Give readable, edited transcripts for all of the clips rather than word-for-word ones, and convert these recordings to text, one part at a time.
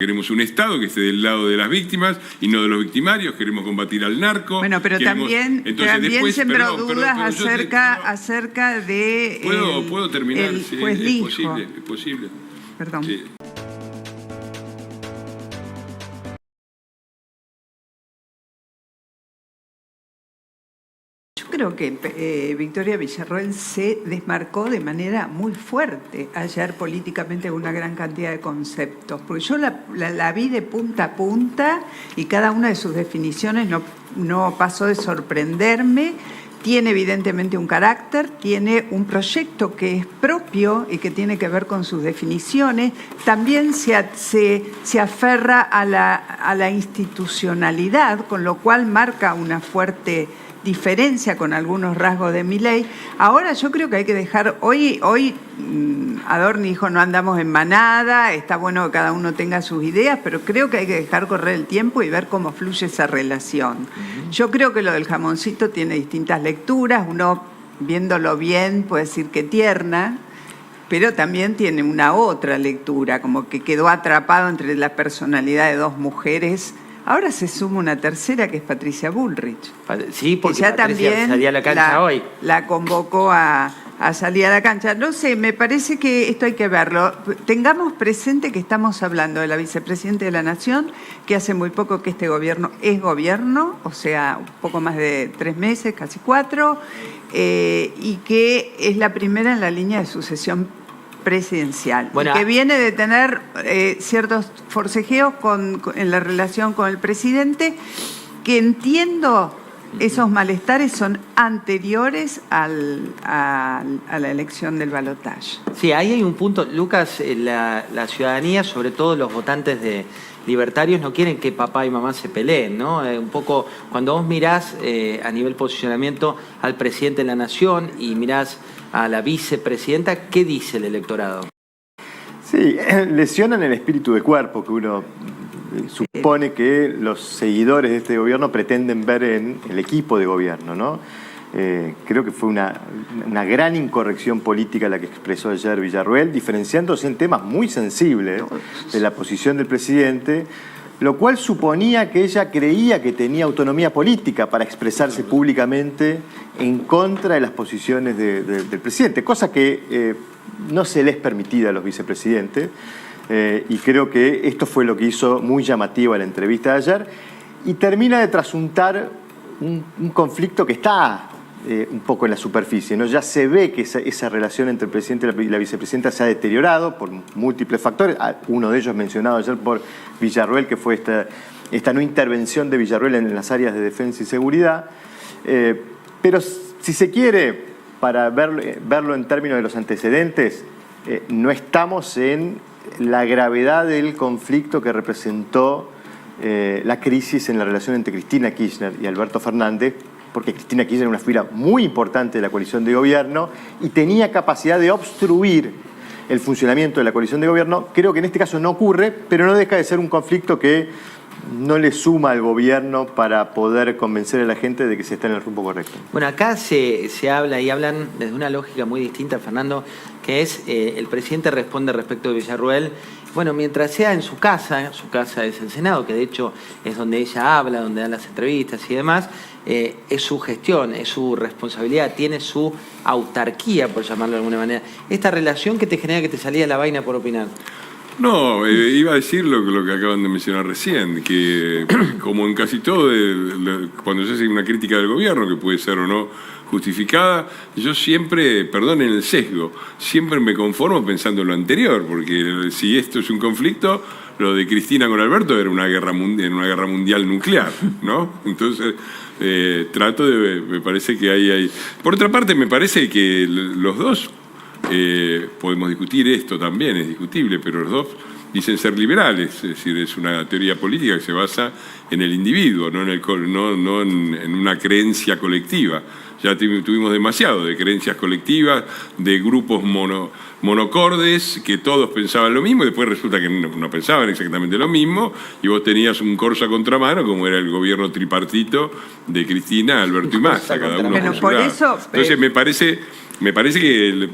Queremos un Estado que esté del lado de las víctimas y no de los victimarios. Queremos combatir al narco. Bueno, pero también sembró dudas acerca de... ¿Puedo terminar? El sí, juez dijo. Es posible. Perdón. Sí. Yo creo que Victoria Villarroel se desmarcó de manera muy fuerte ayer políticamente con una gran cantidad de conceptos, porque yo la vi de punta a punta y cada una de sus definiciones no pasó de sorprenderme. Tiene evidentemente un carácter, tiene un proyecto que es propio y que tiene que ver con sus definiciones. También se aferra a la institucionalidad, con lo cual marca una fuerte diferencia con algunos rasgos de Milei. Ahora yo creo que hay que dejar, hoy Adorni dijo no andamos en manada, está bueno que cada uno tenga sus ideas, pero creo que hay que dejar correr el tiempo y ver cómo fluye esa relación. Yo creo que lo del jamoncito tiene distintas lecturas, uno viéndolo bien puede decir que tierna, pero también tiene una otra lectura, como que quedó atrapado entre la personalidad de dos mujeres. Ahora se suma una tercera que es Patricia Bullrich. Sí, porque ya Patricia también salía a la cancha hoy. La convocó a salir a la cancha. No sé, me parece que esto hay que verlo. Tengamos presente que estamos hablando de la vicepresidenta de la Nación, que hace muy poco que este gobierno es gobierno, o sea, un poco más de 3 meses, casi 4, y que es la primera en la línea de sucesión presidencial, bueno, y que viene de tener ciertos forcejeos en la relación con el presidente, que entiendo esos malestares son anteriores a la elección del balotaje. Sí, ahí hay un punto, Lucas, la ciudadanía, sobre todo los votantes de libertarios, no quieren que papá y mamá se peleen, ¿no? Un poco, cuando vos mirás a nivel posicionamiento al presidente de la Nación y mirás a la vicepresidenta, ¿qué dice el electorado? Sí, lesionan el espíritu de cuerpo que uno supone que los seguidores de este gobierno pretenden ver en el equipo de gobierno, ¿no? Creo que fue una gran incorrección política la que expresó ayer Villarroel, diferenciándose en temas muy sensibles de la posición del presidente, lo cual suponía que ella creía que tenía autonomía política para expresarse públicamente en contra de las posiciones del presidente, cosa que no se les es permitida a los vicepresidentes, y creo que esto fue lo que hizo muy llamativa la entrevista de ayer, y termina de trasuntar un conflicto que está un poco en la superficie, ¿no? Ya se ve que esa relación entre el presidente y la vicepresidenta se ha deteriorado por múltiples factores, uno de ellos mencionado ayer por Villarroel, que fue esta no intervención de Villarroel en las áreas de defensa y seguridad, pero si se quiere, para verlo en términos de los antecedentes, no estamos en la gravedad del conflicto que representó la crisis en la relación entre Cristina Kirchner y Alberto Fernández, porque Cristina Kirchner era una figura muy importante de la coalición de gobierno y tenía capacidad de obstruir el funcionamiento de la coalición de gobierno. Creo que en este caso no ocurre, pero no deja de ser un conflicto que no le suma al gobierno para poder convencer a la gente de que se está en el rumbo correcto. Bueno, acá se habla y hablan desde una lógica muy distinta, Fernando, que es el presidente responde respecto de Villarroel. Bueno, mientras sea en su casa es el Senado, que de hecho es donde ella habla, donde dan las entrevistas y demás, es su gestión, es su responsabilidad, tiene su autarquía, por llamarlo de alguna manera. Esta relación que te genera que te salía la vaina por opinar. No, iba a decir lo que acaban de mencionar recién, que como en casi todo, cuando se hace una crítica del gobierno, que puede ser o no justificada, yo siempre, perdonen el sesgo, siempre me conformo pensando en lo anterior, porque si esto es un conflicto, lo de Cristina con Alberto era una guerra mundial nuclear, ¿no? Entonces, me parece que hay... Por otra parte, me parece que los dos... podemos discutir esto también, es discutible, pero los dos dicen ser liberales, es decir, es una teoría política que se basa en el individuo, no en una creencia colectiva. Ya tuvimos demasiado de creencias colectivas, de grupos monocordes, que todos pensaban lo mismo, y después resulta que no pensaban exactamente lo mismo, y vos tenías un corso a contramano, como era el gobierno tripartito de Cristina, Alberto y Massa, cada uno por su lado. Entonces me parece que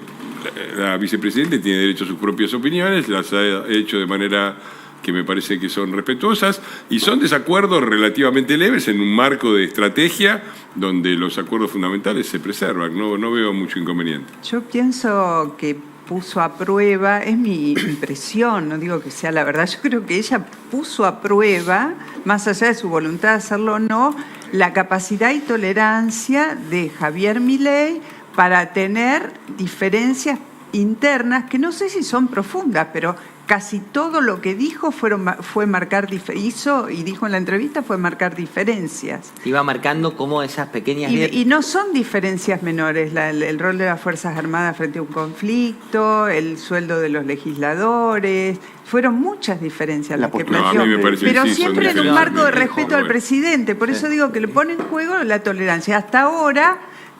la vicepresidenta tiene derecho a sus propias opiniones, las ha hecho de manera que me parece que son respetuosas, y son desacuerdos relativamente leves en un marco de estrategia donde los acuerdos fundamentales se preservan. No veo mucho inconveniente. Yo pienso que puso a prueba, es mi impresión, no digo que sea la verdad, yo creo que ella puso a prueba, más allá de su voluntad de hacerlo o no, la capacidad y tolerancia de Javier Milei para tener diferencias internas, que no sé si son profundas, pero casi todo lo que dijo fue marcar, hizo y dijo en la entrevista fue marcar diferencias. Iba marcando como esas pequeñas... Y no son diferencias menores, el rol de las Fuerzas Armadas frente a un conflicto, el sueldo de los legisladores, fueron muchas diferencias las que planteó, a mí me parece pero que sí, siempre en un marco de respeto al bueno. presidente, por eso digo que le pone en juego la tolerancia. Hasta ahora,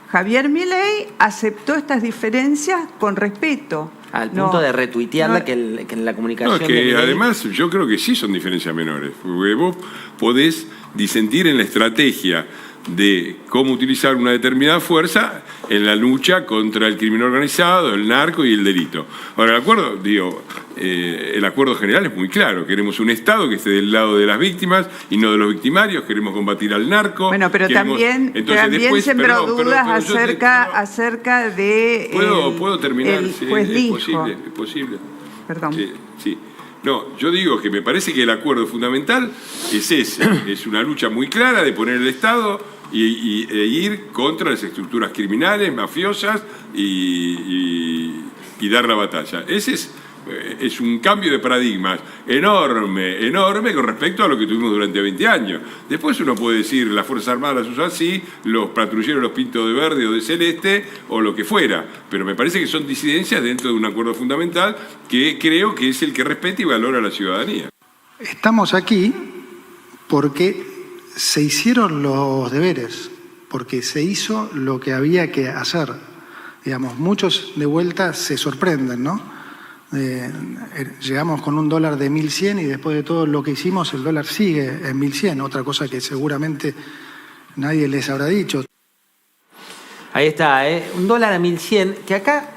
Javier Milei aceptó estas diferencias con respeto. Al punto de retuitearla, que en la comunicación... No, que además yo creo que sí son diferencias menores, porque vos podés disentir en la estrategia de cómo utilizar una determinada fuerza en la lucha contra el crimen organizado, el narco y el delito. Ahora, el acuerdo general es muy claro. Queremos un Estado que esté del lado de las víctimas y no de los victimarios. Queremos combatir al narco. Bueno, pero también sembró dudas acerca de... ¿Puedo terminar? El Sí, juez dijo. Es posible. Perdón. Sí. No, yo digo que me parece que el acuerdo fundamental es ese. Es una lucha muy clara de poner el Estado e ir contra las estructuras criminales, mafiosas y dar la batalla. Ese es un cambio de paradigmas enorme con respecto a lo que tuvimos durante 20 años. Después uno puede decir, las Fuerzas Armadas las usan así, los patrulleros los pinto de verde o de celeste, o lo que fuera. Pero me parece que son disidencias dentro de un acuerdo fundamental que creo que es el que respeta y valora a la ciudadanía. Estamos aquí porque se hicieron los deberes, porque se hizo lo que había que hacer. Digamos, muchos de vuelta se sorprenden, ¿no? Llegamos con un dólar de 1.100 y después de todo lo que hicimos el dólar sigue en 1.100, otra cosa que seguramente nadie les habrá dicho. Ahí está, un dólar a 1.100, que acá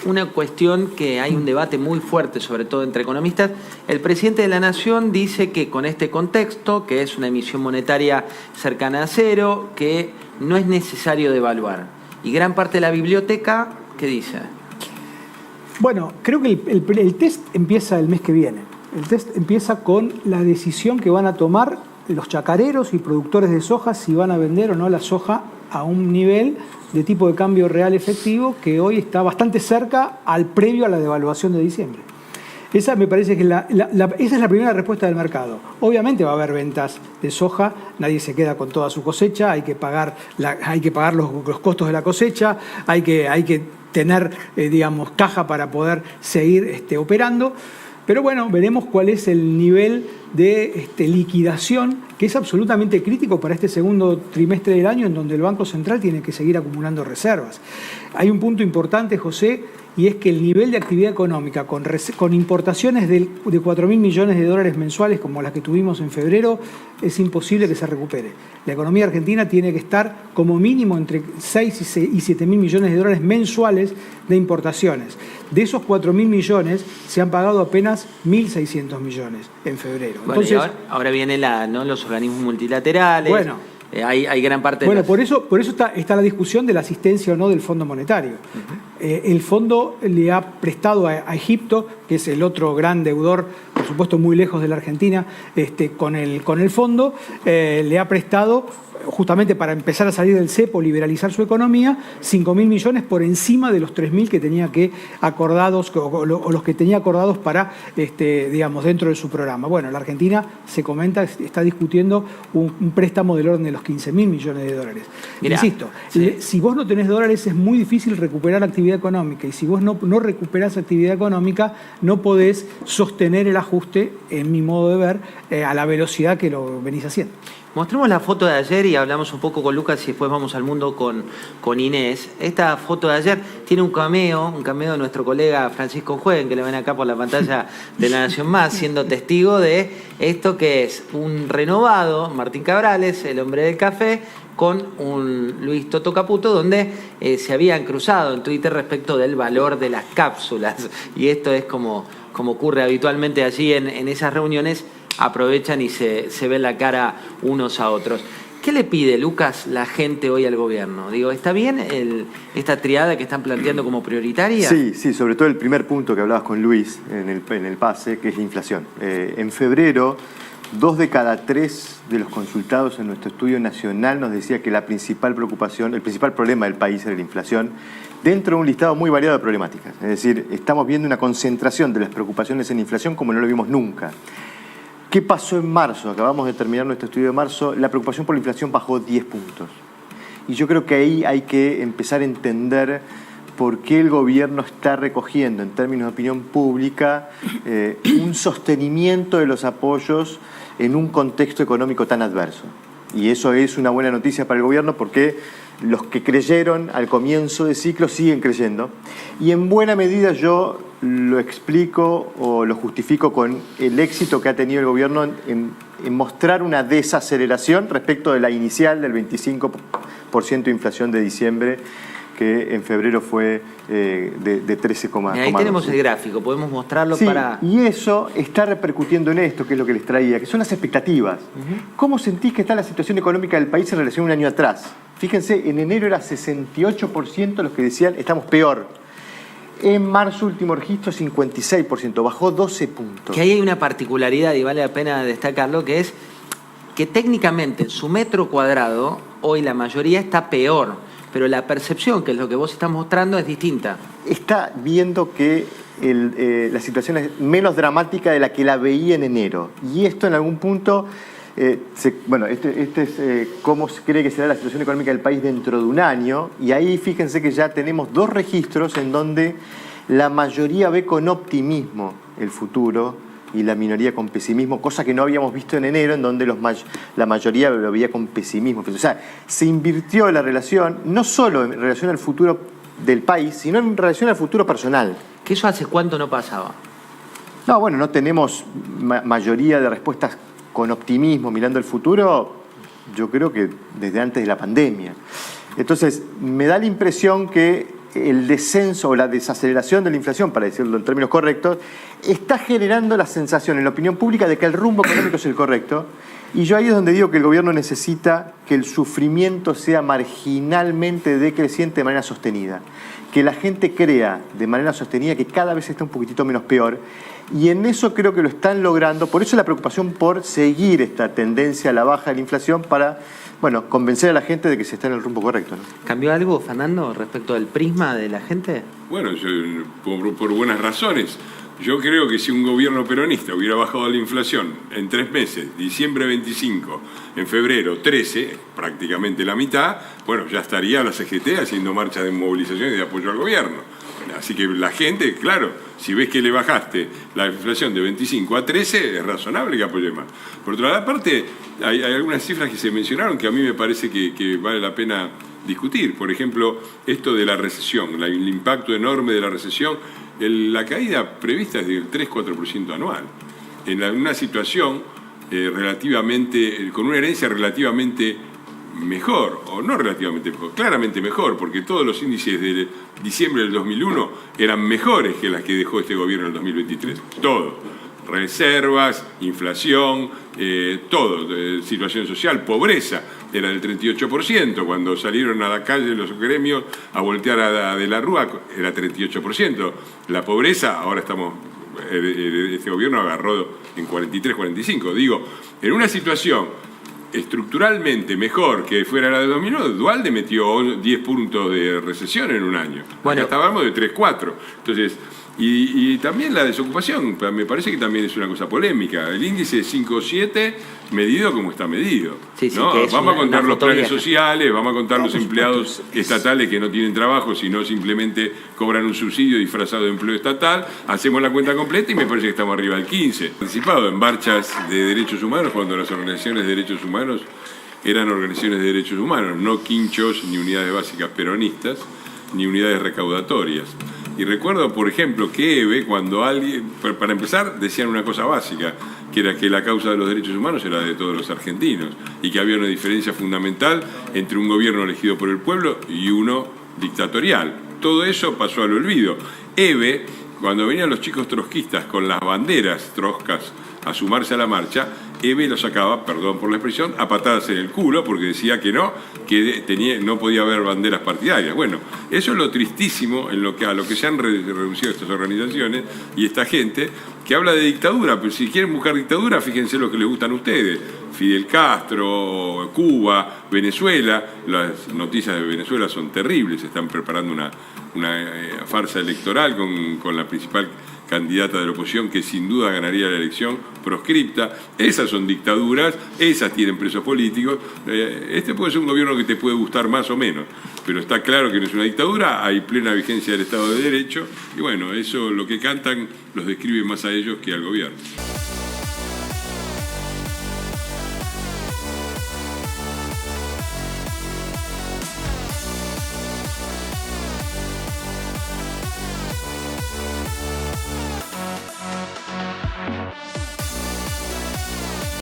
una cuestión que hay un debate muy fuerte, sobre todo entre economistas. El presidente de la Nación dice que con este contexto, que es una emisión monetaria cercana a cero, que no es necesario devaluar. Y gran parte de la biblioteca, ¿qué dice? Bueno, creo que el test empieza el mes que viene. El test empieza con la decisión que van a tomar los chacareros y productores de soja si van a vender o no la soja a un nivel de tipo de cambio real efectivo que hoy está bastante cerca al previo a la devaluación de diciembre. Esa me parece que esa es la primera respuesta del mercado. Obviamente va a haber ventas de soja, nadie se queda con toda su cosecha, hay que pagar los costos de la cosecha, hay que tener, caja para poder seguir operando. Pero bueno, veremos cuál es el nivel de liquidación, que es absolutamente crítico para este segundo trimestre del año, en donde el Banco Central tiene que seguir acumulando reservas. Hay un punto importante, José, y es que el nivel de actividad económica con importaciones de 4.000 millones de dólares mensuales, como las que tuvimos en febrero, es imposible que se recupere. La economía argentina tiene que estar como mínimo entre 6 y 7.000 millones de dólares mensuales de importaciones. De esos 4.000 millones se han pagado apenas 1.600 millones en febrero. Bueno, entonces, ahora vienen los organismos multilaterales. Bueno, hay gran parte bueno, de por eso está la discusión de la asistencia o no del Fondo Monetario. El fondo le ha prestado a Egipto, que es el otro gran deudor, por supuesto muy lejos de la Argentina, con el fondo, le ha prestado, justamente para empezar a salir del cepo, liberalizar su economía, 5.000 millones por encima de los 3.000 que tenía acordados, o los que tenía acordados para, dentro de su programa. Bueno, la Argentina, se comenta, está discutiendo un préstamo del orden de los 15.000 millones de dólares. Mirá, insisto, sí. Si vos no tenés dólares es muy difícil recuperar actividad económica, y si vos no recuperás actividad económica no podés sostener el ajuste, en mi modo de ver, a la velocidad que lo venís haciendo. Mostremos la foto de ayer y hablamos un poco con Lucas y después vamos al mundo con Inés. Esta foto de ayer tiene un cameo de nuestro colega Francisco Jueguen, que le ven acá por la pantalla de La Nación Más, siendo testigo de esto que es un renovado Martín Cabrales, el hombre del café, con un Luis Toto Caputo, donde se habían cruzado en Twitter respecto del valor de las cápsulas. Y esto es como como ocurre habitualmente allí en esas reuniones, aprovechan y se ven la cara unos a otros. ¿Qué le pide, Lucas, la gente hoy al gobierno? Digo, ¿está bien esta triada que están planteando como prioritaria? Sí, sobre todo el primer punto que hablabas con Luis en el pase, que es la inflación. En febrero, 2 de cada 3 de los consultados en nuestro estudio nacional nos decía que la principal preocupación, el principal problema del país era la inflación, dentro de un listado muy variado de problemáticas. Es decir, estamos viendo una concentración de las preocupaciones en inflación como no lo vimos nunca. ¿Qué pasó en marzo? Acabamos de terminar nuestro estudio de marzo. La preocupación por la inflación bajó 10 puntos. Y yo creo que ahí hay que empezar a entender por qué el gobierno está recogiendo, en términos de opinión pública, un sostenimiento de los apoyos en un contexto económico tan adverso. Y eso es una buena noticia para el gobierno porque los que creyeron al comienzo del ciclo siguen creyendo. Y en buena medida yo lo explico o lo justifico con el éxito que ha tenido el gobierno en mostrar una desaceleración respecto de la inicial del 25% de inflación de diciembre, que en febrero fue de 13,2. Ahí tenemos el gráfico, podemos mostrarlo para... Y eso está repercutiendo en esto, que es lo que les traía, que son las expectativas. ¿Cómo sentís que está la situación económica del país en relación a un año atrás? Fíjense, en enero era 68% los que decían estamos peor. En marzo, último registro, 56%, bajó 12 puntos. Que ahí hay una particularidad, y vale la pena destacarlo, que es que técnicamente en su metro cuadrado, hoy la mayoría está peor, pero la percepción, que es lo que vos estás mostrando, es distinta. Está viendo que la situación es menos dramática de la que la veía en enero. Y esto en algún punto... este es cómo se cree que será la situación económica del país dentro de un año, y ahí fíjense que ya tenemos 2 registros en donde la mayoría ve con optimismo el futuro y la minoría con pesimismo, cosa que no habíamos visto en enero, en donde la mayoría lo veía con pesimismo. O sea, se invirtió la relación, no solo en relación al futuro del país, sino en relación al futuro personal. ¿Que eso hace cuánto no pasaba? No, bueno, no tenemos mayoría de respuestas con optimismo mirando el futuro, yo creo que desde antes de la pandemia. Entonces, me da la impresión que el descenso o la desaceleración de la inflación, para decirlo en términos correctos, está generando la sensación en la opinión pública de que el rumbo económico es el correcto. Y yo ahí es donde digo que el gobierno necesita que el sufrimiento sea marginalmente decreciente de manera sostenida. Que la gente crea de manera sostenida que cada vez está un poquitito menos peor. Y en eso creo que lo están logrando. Por eso la preocupación por seguir esta tendencia a la baja de la inflación para, convencer a la gente de que se está en el rumbo correcto, ¿no? ¿Cambió algo, Fernando, respecto del prisma de la gente? Bueno, por buenas razones. Yo creo que si un gobierno peronista hubiera bajado la inflación en 3 meses, diciembre 25, en febrero 13, prácticamente la mitad, ya estaría la CGT haciendo marcha de movilización y de apoyo al gobierno. Así que la gente, claro, si ves que le bajaste la inflación de 25 a 13, es razonable que apoye más. Por otra parte, hay algunas cifras que se mencionaron que a mí me parece que vale la pena discutir. Por ejemplo, esto de la recesión, el impacto enorme de la recesión. La caída prevista es del 3-4% anual. En una situación con una herencia relativamente mejor, o no relativamente mejor, claramente mejor, porque todos los índices de diciembre del 2001 eran mejores que las que dejó este gobierno en el 2023. Todo. Reservas, inflación, todo. Situación social, pobreza, era del 38%. Cuando salieron a la calle los gremios a voltear a De la Rúa, era 38%. La pobreza, ahora este gobierno agarró en 43, 45. Digo, en una situación estructuralmente mejor que fuera la de 2001, Duhalde metió 10 puntos de recesión en un año. Acá estábamos de 3-4. Entonces, y también la desocupación, me parece que también es una cosa polémica. El índice 5,7 medido como está medido. Sí, ¿no? que vamos a contar los planes sociales, vamos a contar los empleados estatales que no tienen trabajo, sino simplemente cobran un subsidio disfrazado de empleo estatal. Hacemos la cuenta completa y me parece que estamos arriba del 15. Participado en marchas de derechos humanos cuando las organizaciones de derechos humanos eran organizaciones de derechos humanos, no quinchos ni unidades básicas peronistas, ni unidades recaudatorias. Y recuerdo, por ejemplo, que EVE, cuando para empezar, decían una cosa básica, que era que la causa de los derechos humanos era de todos los argentinos, y que había una diferencia fundamental entre un gobierno elegido por el pueblo y uno dictatorial. Todo eso pasó al olvido. EVE cuando venían los chicos trotskistas con las banderas troscas a sumarse a la marcha, Eve lo sacaba, perdón por la expresión, a patadas en el culo, porque decía que no podía haber banderas partidarias. Bueno, eso es lo tristísimo a lo que se han reducido estas organizaciones y esta gente que habla de dictadura, pero si quieren buscar dictadura, fíjense lo que les gustan a ustedes. Fidel Castro, Cuba, Venezuela. Las noticias de Venezuela son terribles, están preparando una farsa electoral con la principal candidata de la oposición que sin duda ganaría la elección, proscripta. Esas son dictaduras, esas tienen presos políticos. Este puede ser un gobierno que te puede gustar más o menos, pero está claro que no es una dictadura, hay plena vigencia del Estado de Derecho y bueno, eso lo que cantan los describe más a ellos que al gobierno.